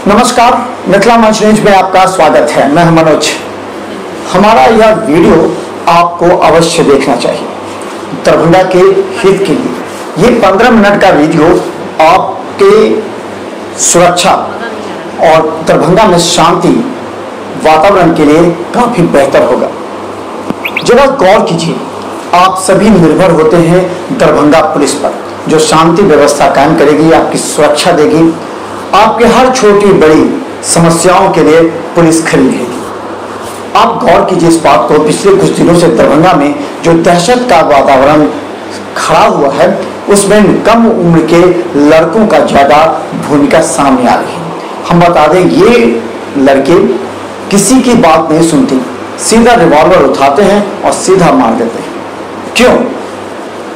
नमस्कार, मिथिला मंच न्यूज में आपका स्वागत है। मैं मनोज। हमारा यह वीडियो आपको अवश्य देखना चाहिए दरभंगा के हित के लिए। ये 15 मिनट का वीडियो आपके सुरक्षा और दरभंगा में शांति वातावरण के लिए काफी बेहतर होगा। जरा गौर कीजिए, आप सभी निर्भर होते हैं दरभंगा पुलिस पर, जो शांति व्यवस्था कायम करेगी, आपकी सुरक्षा देगी। आपके हर छोटी बड़ी समस्याओं के लिए पुलिस खड़ी रहेगी। आप गौर कीजिए इस बात को, पिछले कुछ दिनों से दरभंगा में जो दहशत का वातावरण खड़ा हुआ है, उसमें कम उम्र के लड़कों का ज्यादा भूमिका सामने आ रही है। हम बता दें, ये लड़के किसी की बात नहीं सुनते, सीधा रिवॉल्वर उठाते हैं और सीधा मार देते हैं। क्यों?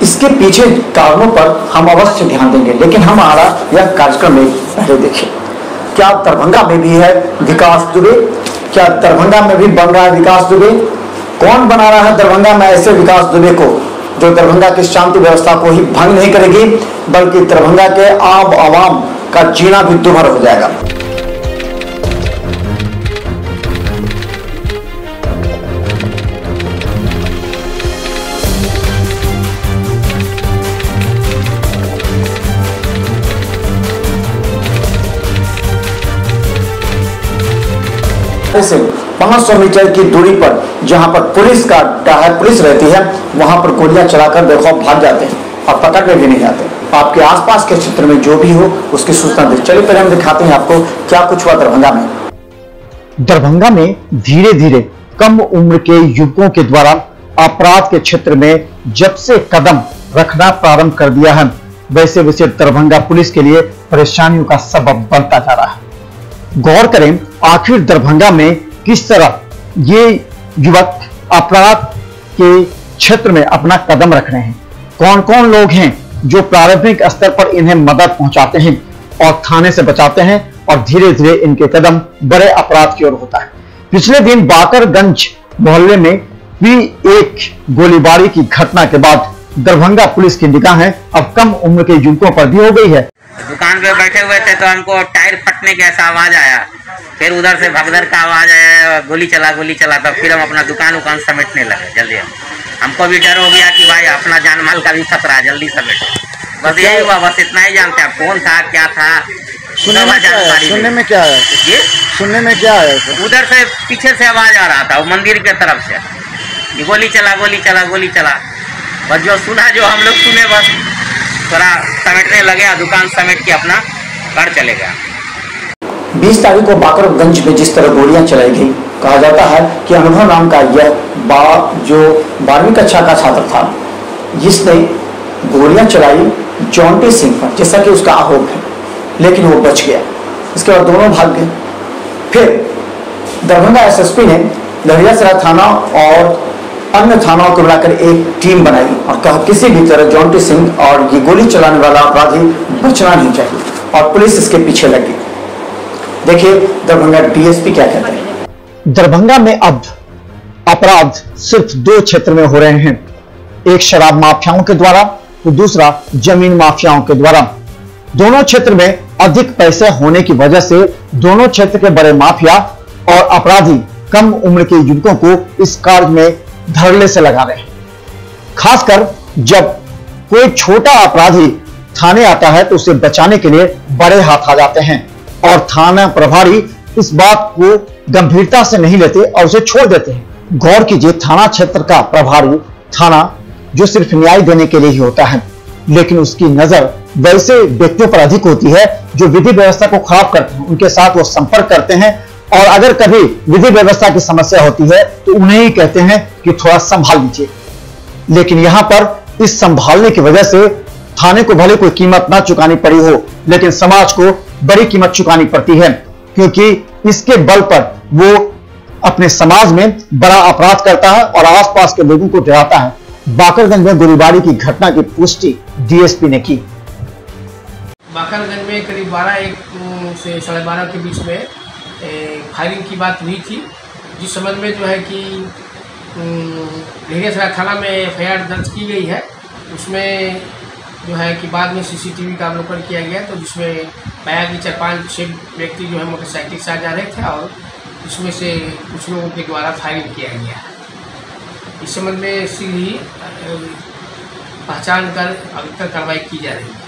इसके पीछे कारणों पर हम अवश्य ध्यान देंगे, लेकिन हमारा यह कार्यक्रम में पहले देखें। क्या दरभंगा में भी है विकास दुबे? क्या दरभंगा में भी बन रहा है विकास दुबे? कौन बना रहा है दरभंगा में ऐसे विकास दुबे को, जो दरभंगा की शांति व्यवस्था को ही भंग नहीं करेगी, बल्कि दरभंगा के आम आवाम का जीना भी दुभर हो जाएगा। से 500 मीटर की दूरी पर जहां पर पुलिस का पुलिस रहती है, वहां पर गोलियां चलाकर बेखौफ भाग जाते हैं और पकड़ने भी नहीं जाते। आपके आसपास के क्षेत्र में जो भी हो उसकी सूचना दे। चलिए पहले हम दिखाते हैं आपको क्या कुछ हुआ दरभंगा में। दरभंगा में धीरे धीरे कम उम्र के युवकों के द्वारा अपराध के क्षेत्र में जब से कदम रखना प्रारंभ कर दिया है, वैसे वैसे दरभंगा पुलिस के लिए परेशानियों का सबब बनता जा रहा है। गौर करें, आखिर दरभंगा में किस तरह ये युवक अपराध के क्षेत्र में अपना कदम रख रहे हैं। कौन कौन लोग हैं जो प्रारंभिक स्तर पर इन्हें मदद पहुंचाते हैं और थाने से बचाते हैं, और धीरे धीरे इनके कदम बड़े अपराध की ओर होता है। पिछले दिन बाकरगंज मोहल्ले में भी एक गोलीबारी की घटना के बाद दरभंगा पुलिस की निगाहें अब कम उम्र के युवकों पर भी हो गई है। दुकान पे बैठे हुए थे तो हमको टायर फटने के ऐसा आवाज आया, फिर उधर से भगदड़ का आवाज आया, गोली चला तो फिर हम अपना दुकान समेटने लगे जल्दी। हमको भी डर हो गया कि भाई अपना जान माल का भी खतरा है, जल्दी समेट। बस यही हुआ, बस इतना ही जानते हैं। कौन था, क्या था, सुनने में क्या आया? ये सुनने में क्या आया? उधर से पीछे से आवाज आ रहा था, वो मंदिर के तरफ से गोली चला। बस जो सुना, जो हम लोग सुने, बस थोड़ा समेटने लगे, दुकान समेट के अपना घर चले गया। 20 तारीख को बाकरगंज में जिस तरह गोलियां चलाई गई, कहा जाता है कि अनुभव नाम का यह जो 12वीं कक्षा का छात्र था, जिसने गोलियां चलाई जॉन्टी सिंह पर, जैसा कि उसका आरोप है, लेकिन वो बच गया। इसके बाद दोनों भाग गए। फिर दरभंगा एसएसपी ने लहरियासराय थाना और अन्य थानाओं को मिलाकर एक टीम बनाई और कहा किसी भी तरह जॉन्टी सिंह और ये गोली चलाने वाला अपराधी बचना नहीं चाहिए, और पुलिस इसके पीछे लगी। देखिए दरभंगा डीएसपी क्या कहते हैं। दरभंगा में अब अपराध सिर्फ 2 क्षेत्र में हो रहे हैं, एक शराब माफियाओं के द्वारा तो दूसरा जमीन माफियाओं के द्वारा। दोनों क्षेत्र में अधिक पैसे होने की वजह से दोनों क्षेत्र के बड़े माफिया और अपराधी कम उम्र के युवकों को इस कार्य में धड़ल्ले से लगा रहे हैं। खासकर जब कोई छोटा अपराधी थाने आता है तो उसे बचाने के लिए बड़े हाथ आ जाते हैं, और थाना प्रभारी इस बात को गंभीरता से नहीं लेते और उसे छोड़ देते हैं। गौर कीजिए, थाना क्षेत्र का प्रभारी थाना जो सिर्फ न्याय देने के लिए ही होता है, लेकिन उसकी नजर वैसे व्यक्तियों पर अधिक होती है जो विधि व्यवस्था को खराब करते हैं। उनके साथ वो संपर्क करते हैं, और अगर कभी विधि व्यवस्था की समस्या होती है तो उन्हें ही कहते हैं कि थोड़ा संभाल लीजिए। लेकिन यहां पर इस संभालने की वजह से थाने को भले कोई कीमत ना चुकानी पड़ी हो, लेकिन समाज को बड़ी कीमत चुकानी पड़ती है, क्योंकि इसके बल पर वो अपने समाज में बड़ा अपराध करता है और आसपास के लोगों को डराता है। बाकरगंज में गोलीबारी की घटना की पुष्टि डीएसपी ने की। बाकरगंज में करीब 12 से 12:30 के बीच में फायरिंग की बात हुई थी, जिस संबंध में जो है कि लहरियासराय थाना में एफआईआर दर्ज की गई है। उसमें जो है कि बाद में सीसीटीवी का अवलोकन किया गया, तो जिसमें पाया कि 4-5-6 व्यक्ति जो है मोटरसाइकिल से आ जा रहे थे और इसमें से कुछ लोगों के द्वारा फायरिंग किया गया। इस संबंध में सीधी पहचान कर अभी तक कार्रवाई की जा रही है।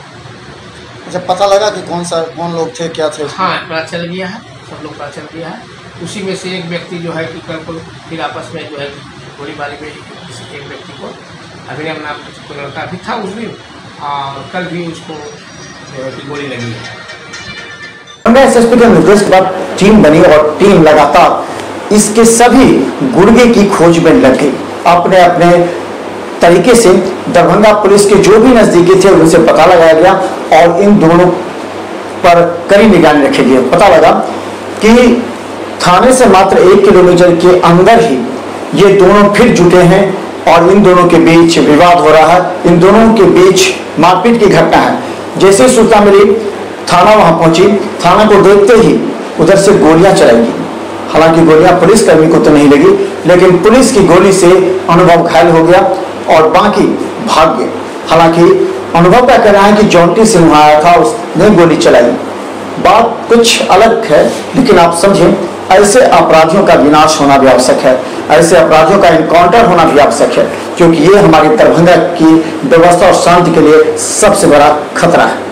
अच्छा, पता लगा कि कौन लोग थे, क्या थे? हाँ, पता चल गया है, सब लोग पता चल गया है। उसी में से एक व्यक्ति जो है कि कल को फिर आपस में जो है गोलीबारी में किसी एक व्यक्ति को अभिनव नाम को लड़का भी था उस दिन, और कल भी उसको जो है कि गोली लगी है। एसएसपी के निर्देश के बाद टीम बनी और टीम लगातार इसके सभी गुर्गे की खोज में लग गई। अपने अपने तरीके से दरभंगा पुलिस के जो भी नजदीकी थे उनसे पता लगाया गया और इन दोनों पर कड़ी निगरानी रखी गई। पता लगा कि थाने से मात्र 1 किलोमीटर के अंदर ही ये दोनों फिर जुटे हैं और इन दोनों के बीच विवाद हो रहा है। इन दोनों के बीच मारपीट की घटना है। जैसे ही सूचना मिली, थाना वहां पहुंची। थाना को देखते ही उधर से गोलियां चलाई गई। हालांकि गोलियां पुलिसकर्मी को तो नहीं लगी, लेकिन पुलिस की गोली से अनुभव घायल हो गया और बाकी भाग गए। हालांकि अनुभव का कहना है कि जॉन्टी सिंह आया था, उसने गोली चलाई। बात कुछ अलग है, लेकिन आप समझें, ऐसे अपराधियों का विनाश होना भी आवश्यक है। ऐसे अपराधियों का इनकाउंटर होना भी आवश्यक है, क्योंकि ये हमारी दरभंगा की व्यवस्था और शांति के लिए सबसे बड़ा खतरा है।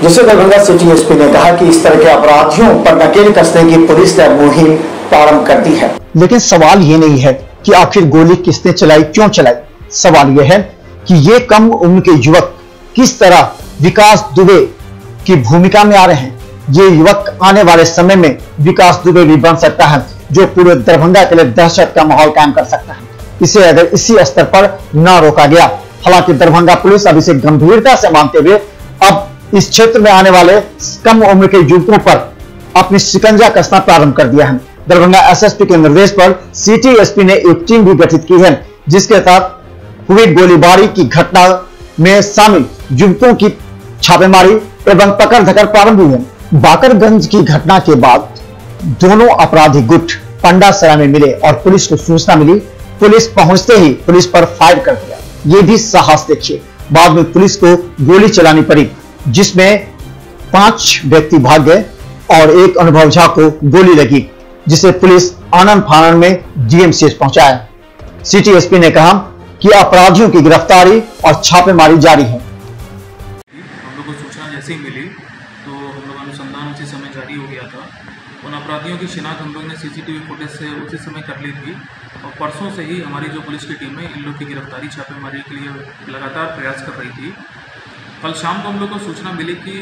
जिसे दरभंगा सिटी एसपी ने कहा कि इस तरह के अपराधियों पर नकेल कसने की पुलिस ने मुहिम प्रारंभ कर दी है। लेकिन सवाल ये नहीं है कि आखिर गोली किसने चलाई, क्यों चलाई। सवाल यह है कि ये कम उम्र के युवक किस तरह विकास दुबे की भूमिका में आ रहे हैं। ये युवक आने वाले समय में विकास दुबे भी बन सकता है, जो पूरे दरभंगा के लिए दहशत का माहौल कायम कर सकता है, इसे अगर इसी स्तर पर न रोका गया। हालांकि दरभंगा पुलिस अब इसे गंभीरता से मानते हुए अब इस क्षेत्र में आने वाले कम उम्र के युवकों पर अपनी शिकंजा कसना प्रारंभ कर दिया है। दरभंगा एसएसपी के निर्देश पर सिटी एसपी ने एक टीम भी गठित की है, जिसके तहत हुई गोलीबारी की घटना में शामिल युवकों की छापेमारी एवं पकड़ धकड़ प्रारंभ हुई है। बाकरगंज की घटना के बाद दोनों अपराधी गुट पंडासरा में मिले और पुलिस को सूचना मिली। पुलिस पहुंचते ही पुलिस पर फायर कर दिया। ये भी साहस देखिए। बाद में पुलिस को गोली चलानी पड़ी, जिसमें 5 व्यक्ति भाग गए और एक अनुभव झा को गोली लगी, जिसे पुलिस आनन फानन में डीएमसीएच पहुंचाया। सिटी एसपी ने कहा कि अपराधियों की गिरफ्तारी और छापेमारी जारी है। हम लोग को सूचना जैसे ही मिली तो हम लोग अनुसंधान उसी समय जारी हो गया था। उन अपराधियों की शिनाख्त हम लोग ने सीसीटीवी फुटेज से उसी समय कर ली थी और परसों से ही हमारी जो पुलिस की टीम है इन लोग की गिरफ्तारी छापेमारी के लिए लगातार प्रयास कर रही थी। कल शाम को हम लोग को सूचना मिली कि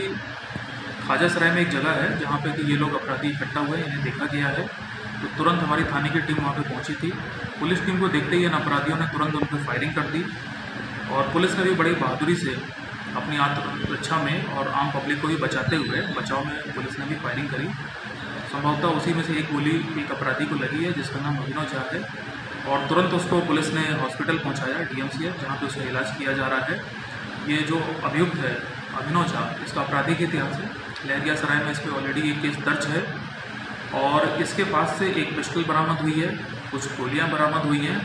ख्वाजा सराय में एक जगह है जहाँ पे कि ये लोग अपराधी इकट्ठा हुए, इन्हें देखा गया है। तो तुरंत हमारी थाने की टीम वहाँ पे पहुँची थी। पुलिस टीम को देखते ही इन अपराधियों ने तुरंत उन पर फायरिंग कर दी और पुलिस ने भी बड़ी बहादुरी से अपनी आत्मरक्षा में और आम पब्लिक को भी बचाते हुए बचाव में पुलिस ने भी फायरिंग करी। संभवतः उसी में से एक गोली एक अपराधी को लगी है जिसका नाम अभिनव झा है और तुरंत उसको पुलिस ने हॉस्पिटल पहुँचाया डीएमसीएच, जहाँ पर उसका इलाज किया जा रहा है। ये जो अभियुक्त है अभिनव झा, इसका आपराधिक इतिहास है। लहरिया सराय में इस पर ऑलरेडी एक केस दर्ज है और इसके पास से एक पिस्टल बरामद हुई है, कुछ गोलियां बरामद हुई हैं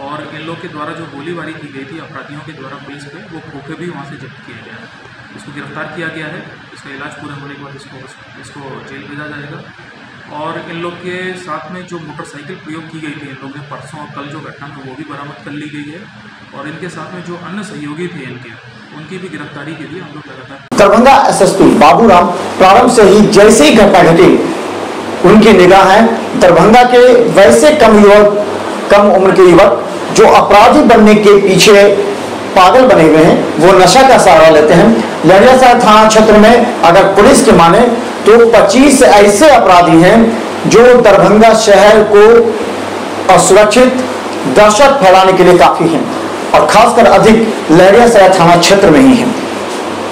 और इन लोग के द्वारा जो गोलीबारी की गई थी अपराधियों के द्वारा पुलिस पे, वो खोखे भी वहाँ से जब्त किया गया है। इसको गिरफ्तार किया गया है। इसका इलाज पूरा होने के बाद इसको जेल भेजा जाएगा। और इन लोग के साथ में जो मोटरसाइकिल प्रयोग की गई थी इन लोग ने परसों और कल जो घटना में, वो भी बरामद कर ली गई है और इनके साथ में जो अन्य सहयोगी थे इनके, उनकी भी गिरफ्तारी के लिए हम लोग लगातार। दरभंगा एसएसपी बाबूराम प्रारंभ से ही जैसे ही घटना घटी उनकी निगाह है दरभंगा के वैसे कम उम्र के युवक जो अपराधी बनने के पीछे पागल बने हुए हैं, वो नशा का सहारा लेते हैं। लहरियासराय थाना क्षेत्र में अगर पुलिस के माने तो 25 ऐसे अपराधी हैं जो दरभंगा शहर को असुरक्षित दहशत फैलाने के लिए काफी हैं और खासकर अधिक लहरियासराय थाना क्षेत्र में ही हैं।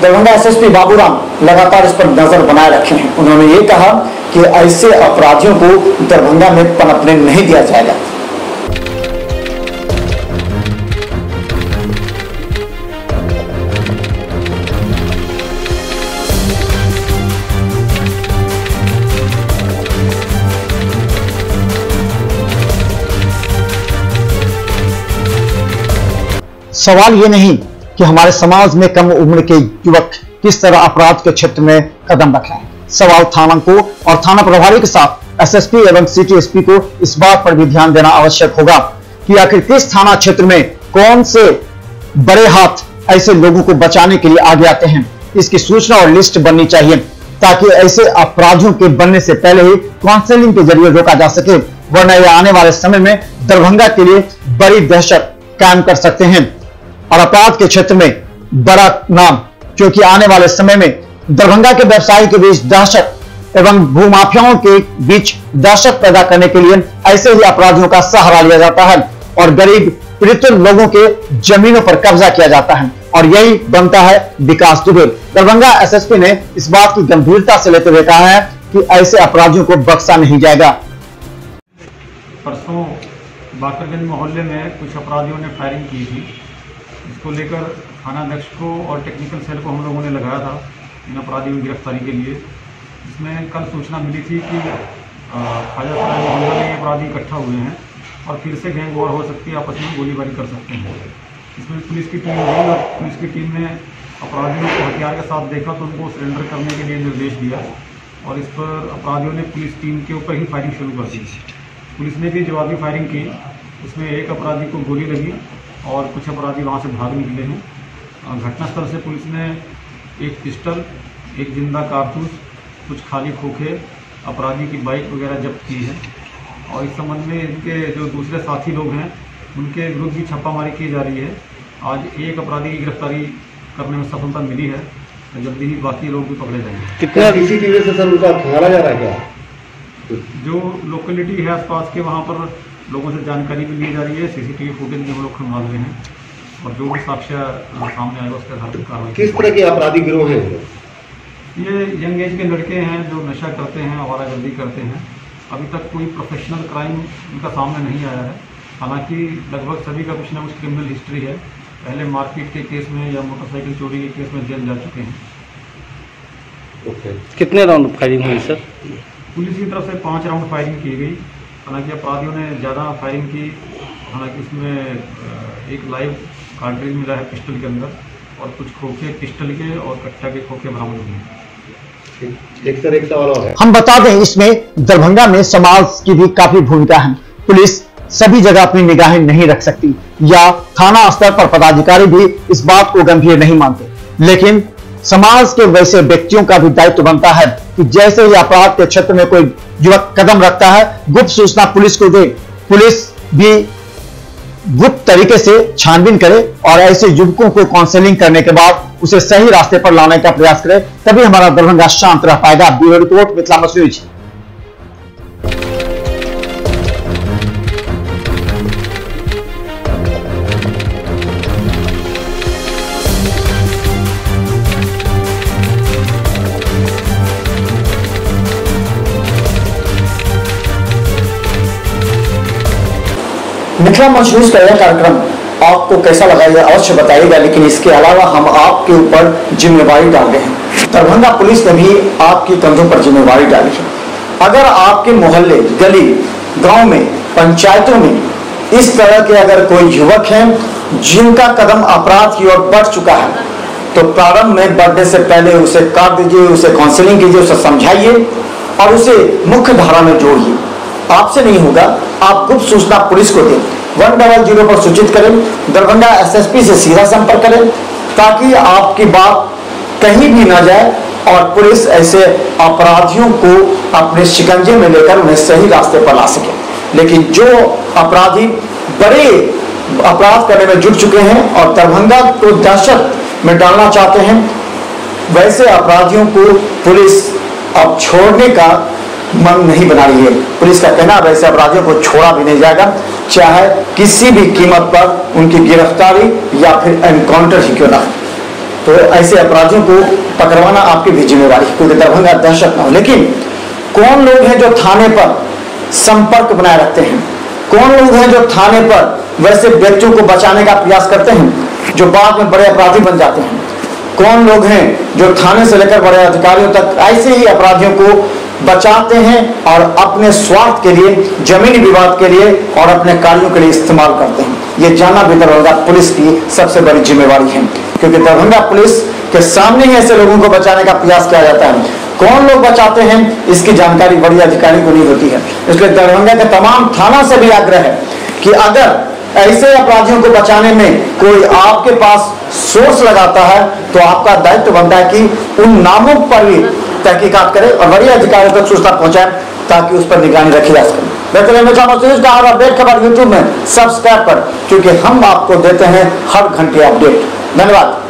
दरभंगा एसएसपी बाबूराम लगातार इस पर नजर बनाए रखे हैं। उन्होंने ये कहा कि ऐसे अपराधियों को दरभंगा में पनपने नहीं दिया जाएगा। सवाल ये नहीं कि हमारे समाज में कम उम्र के युवक किस तरह अपराध के क्षेत्र में कदम रख रहे हैं। सवाल थाना को और थाना प्रभारी के साथ एसएसपी एवं सिटी एसपी को इस बात पर भी ध्यान देना आवश्यक होगा कि आखिर किस थाना क्षेत्र में कौन से बड़े हाथ ऐसे लोगों को बचाने के लिए आगे आते हैं। इसकी सूचना और लिस्ट बननी चाहिए ताकि ऐसे अपराधियों के बनने से पहले ही काउंसलिंग के जरिए रोका जा सके, वरना यह आने वाले समय में दरभंगा के लिए बड़ी दहशत कायम कर सकते हैं और अपराध के क्षेत्र में बड़ा नाम, क्योंकि आने वाले समय में दरभंगा के व्यवसायी के बीच दहशत एवं भूमाफियाओं के बीच दहशत पैदा करने के लिए ऐसे ही अपराधियों का सहारा लिया जाता है और गरीब पीड़ित लोगों के जमीनों पर कब्जा किया जाता है और यही बनता है विकास दुबे। दरभंगा एसएसपी ने इस बात की गंभीरता से लेते हुए कहा है कि ऐसे अपराधियों को बख्शा नहीं जाएगा। परसों बाकरगंज मोहल्ले में कुछ अपराधियों ने फायरिंग की थी। इसको लेकर थाना अध्यक्ष को और टेक्निकल सेल को हम लोगों ने लगाया था इन अपराधियों की गिरफ्तारी के लिए। इसमें कल सूचना मिली थी कि खाजासराय मोहल्ला में ये अपराधी इकट्ठा हुए हैं और फिर से गैंग वॉर हो सकती है, आपस में गोलीबारी कर सकते हैं। इसमें पुलिस की टीम गई और पुलिस की टीम ने अपराधियों को हथियार के साथ देखा तो उनको सरेंडर करने के लिए निर्देश दिया और इस पर अपराधियों ने पुलिस टीम के ऊपर ही फायरिंग शुरू कर दी। पुलिस ने भी जवाबी फायरिंग की, उसमें एक अपराधी को गोली लगी और कुछ अपराधी वहाँ से भाग निकले हैं। घटनास्थल से पुलिस ने एक पिस्टल, एक जिंदा कारतूस, कुछ खाली खोखे, अपराधी की बाइक वगैरह जब्त की है और इस संबंध में इनके जो दूसरे साथी लोग हैं उनके विरुद्ध भी छापामारी की जा रही है। आज एक अपराधी की गिरफ्तारी करने में सफलता मिली है, जल्दी ही बाकी लोग भी पकड़े जाएंगे। कितना सीसीटीवी से सर उनका खंगाला जा रहा है क्या? जो लोकेलिटी है आसपास के वहाँ पर लोगों से जानकारी भी ली जा रही है। सीसीटीवी फुटेज भी हम लोग खंगाल रहे हैं और जो भी साक्ष्य सामने आएगा उसके आधार पर कार्रवाई। किस तरह के आपराधिक गिरोह हैं? ये यंग एज के लड़के हैं जो नशा करते हैं, आवारागर्दी करते हैं। अभी तक कोई प्रोफेशनल क्राइम इनका सामने नहीं आया है, हालांकि लगभग सभी का कुछ ना कुछ क्रिमिनल हिस्ट्री है। पहले मारपीट के केस में या मोटरसाइकिल चोरी के केस में जेल जा चुके हैं। ओके। कितने राउंड फायरिंग हुई सर? पुलिस की तरफ से 5 राउंड फायरिंग की गई, हालांकि अपराधियों ने ज़्यादा फायरिंग की। हालांकि इसमें एक लाइव कार्ट्रिज मिला है पिस्टल के अंदर और कुछ खोखे पिस्टल के और कट्टा के खोखे बरामद हुए हैं। एक सवाल और है। हम बता दें इसमें दरभंगा में समाज की भी काफी भूमिका है। पुलिस सभी जगह अपनी निगाहें नहीं रख सकती या थाना स्तर पर पदाधिकारी भी इस बात को गंभीर नहीं मानते, लेकिन समाज के वैसे व्यक्तियों का भी दायित्व बनता है कि जैसे ही अपराध के क्षेत्र में कोई युवक कदम रखता है, गुप्त सूचना पुलिस को दे। पुलिस भी गुप्त तरीके से छानबीन करे और ऐसे युवकों को काउंसलिंग करने के बाद उसे सही रास्ते पर लाने का प्रयास करे, तभी हमारा दरभंगा शांत रह पाएगा। ब्यूरो रिपोर्ट, मिथिलामस न्यूज। मिथिला मंच न्यूज का यह कार्यक्रम आपको कैसा लगा यह अवश्य बताइएगा, लेकिन इसके अलावा हम आपके ऊपर जिम्मेवारी डाल रहे हैं। दरभंगा पुलिस ने भी आपकी कंधों पर जिम्मेवारी डाली है। अगर आपके मोहल्ले, गली, गांव में, पंचायतों में इस तरह के अगर कोई युवक हैं जिनका कदम अपराध की ओर बढ़ चुका है, तो प्रारंभ में बढ़ने से पहले उसे काट दीजिए, उसे काउंसलिंग कीजिए, उसे समझाइए और उसे मुख्य धारा में जोड़िए। आपसे नहीं होगा, आप गुप्त सूचना पुलिस को दें, 100 पर सूचित करें, दरभंगा एसएसपी से सीधा संपर्क करें ताकि आपकी बात कहीं भी ना जाए और पुलिस ऐसे अपराधियों को अपने शिकंजे में लेकर उन्हें सही रास्ते पर ला सके। लेकिन जो अपराधी बड़े अपराध करने में जुट चुके हैं और दरभंगा को दहशत में डालना चाहते हैं, वैसे अपराधियों को पुलिस अब छोड़ने का मन नहीं बना रही है। पुलिस का कहना वैसे अपराधियों को छोड़ा भी नहीं जाएगा, चाहे किसी भी कीमत पर उनकी गिरफ्तारी या फिर एनकाउंटर ही क्यों ना। तो ऐसे अपराधियों को पकड़वाना आपकी भी जिम्मेवारी है, क्योंकि दरभंगा दहशत ना हो। लेकिन कौन लोग हैं जो थाने पर संपर्क बनाए रखते हैं? कौन लोग हैं जो थाने पर वैसे व्यक्तियों को बचाने का प्रयास करते हैं जो बाद में बड़े अपराधी बन जाते हैं? कौन लोग हैं जो थाने से लेकर बड़े अधिकारियों तक ऐसे ही अपराधियों को बचाते हैं और अपने स्वार्थ के लिए, जमीनी विवाद के लिए और अपने कार्यों के लिए इस्तेमाल करते हैं? ये जानना भी दरभंगा पुलिस की सबसे बड़ी जिम्मेवारी है। क्योंकि दरभंगा पुलिस के सामने ही ऐसे लोगों को बचाने का प्रयास किया जाता है। कौन लोग बचाते हैं इसकी जानकारी बड़ी अधिकारी को नहीं होती है। इसलिए दरभंगा के तमाम थाना से भी आग्रह है कि अगर ऐसे अपराधियों को बचाने में कोई आपके पास सोर्स लगाता है तो आपका दायित्व बनता है कि उन नामों पर भी तहकीकात करें और बड़ी अधिकारियों तक सूचना पहुंचाएं ताकि उस पर निगरानी रखी जा सके। बेहतर हर अपडेट खबर यूट्यूब में सब्सक्राइब कर, क्योंकि हम आपको देते हैं हर घंटे अपडेट। धन्यवाद।